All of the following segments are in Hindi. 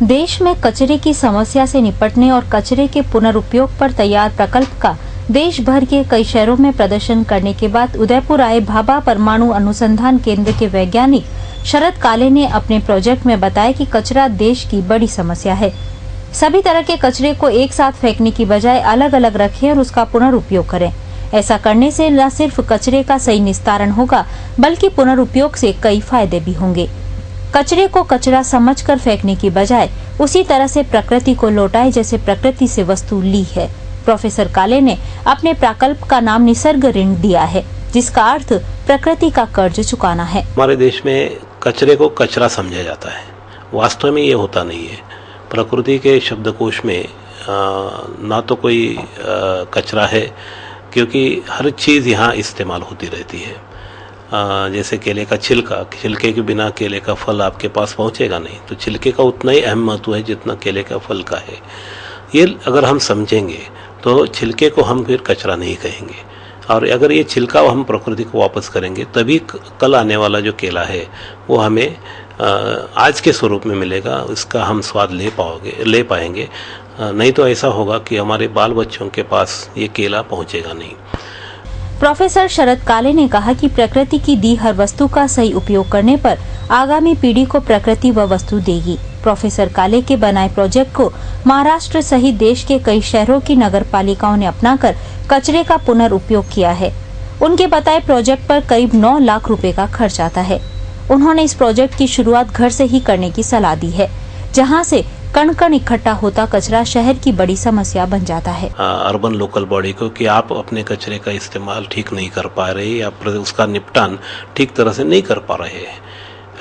देश में कचरे की समस्या से निपटने और कचरे के पुनरुपयोग पर तैयार प्रकल्प का देश भर के कई शहरों में प्रदर्शन करने के बाद उदयपुर आए भाभा परमाणु अनुसंधान केंद्र के वैज्ञानिक शरद काले ने अपने प्रोजेक्ट में बताया कि कचरा देश की बड़ी समस्या है। सभी तरह के कचरे को एक साथ फेंकने की बजाय अलग अलग रखें और उसका पुनरुपयोग करें। ऐसा करने से न सिर्फ कचरे का सही निस्तारण होगा बल्कि पुनरुपयोग से कई फायदे भी होंगे। कचरे को कचरा समझकर फेंकने की बजाय उसी तरह से प्रकृति को लौटाए जैसे प्रकृति से वस्तु ली है। प्रोफेसर काले ने अपने प्रकल्प का नाम निसर्ग ऋण दिया है, जिसका अर्थ प्रकृति का कर्ज चुकाना है। हमारे देश में कचरे को कचरा समझा जाता है, वास्तव में ये होता नहीं है। प्रकृति के शब्दकोश में ना तो कोई कचरा है, क्योंकि हर चीज़ यहाँ इस्तेमाल होती रहती है। जैसे केले का छिलका, छिलके के बिना केले का फल आपके पास पहुँचेगा नहीं, तो छिलके का उतना ही अहम महत्व है जितना केले का फल का है। ये अगर हम समझेंगे तो छिलके को हम फिर कचरा नहीं कहेंगे, और अगर ये छिलका हम प्रकृति को वापस करेंगे तभी कल आने वाला जो केला है वो हमें आज के स्वरूप में मिलेगा, इसका हम स्वाद ले पाएंगे। नहीं तो ऐसा होगा कि हमारे बाल बच्चों के पास ये केला पहुंचेगा नहीं। प्रोफेसर शरद काले ने कहा कि प्रकृति की दी हर वस्तु का सही उपयोग करने पर आगामी पीढ़ी को प्रकृति व वस्तु देगी। प्रोफेसर काले के बनाए प्रोजेक्ट को महाराष्ट्र सहित देश के कई शहरों की नगर पालिकाओं ने अपनाकर कचरे का पुनर्उपयोग किया है। उनके बताए प्रोजेक्ट पर करीब 9 लाख रुपए का खर्च आता है। उन्होंने इस प्रोजेक्ट की शुरुआत घर से ही करने की सलाह दी है, जहां से कण कण इकट्ठा होता कचरा शहर की बड़ी समस्या बन जाता है। अर्बन लोकल बॉडी को कि आप अपने कचरे का इस्तेमाल ठीक नहीं कर पा रहे या उसका निपटान ठीक तरह से नहीं कर पा रहे हैं।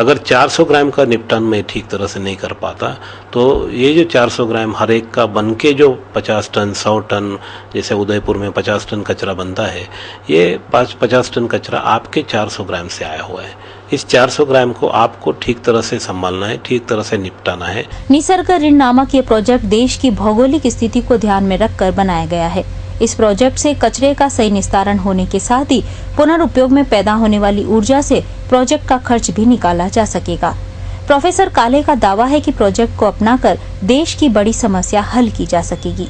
अगर 400 ग्राम का निपटान मैं ठीक तरह से नहीं कर पाता तो ये जो 400 ग्राम हर एक का बन के जो 50 टन 100 टन, जैसे उदयपुर में 50 टन कचरा बनता है, ये 50 टन कचरा आपके 400 ग्राम से आया हुआ है। इस 400 ग्राम को आपको ठीक तरह से संभालना है, ठीक तरह से निपटाना है। निसर्ग ऋण नामक ये प्रोजेक्ट देश की भौगोलिक स्थिति को ध्यान में रखकर बनाया गया है। इस प्रोजेक्ट से कचरे का सही निस्तारण होने के साथ ही पुनर्उपयोग में पैदा होने वाली ऊर्जा से प्रोजेक्ट का खर्च भी निकाला जा सकेगा। प्रोफेसर काले का दावा है कि प्रोजेक्ट को अपनाकर देश की बड़ी समस्या हल की जा सकेगी।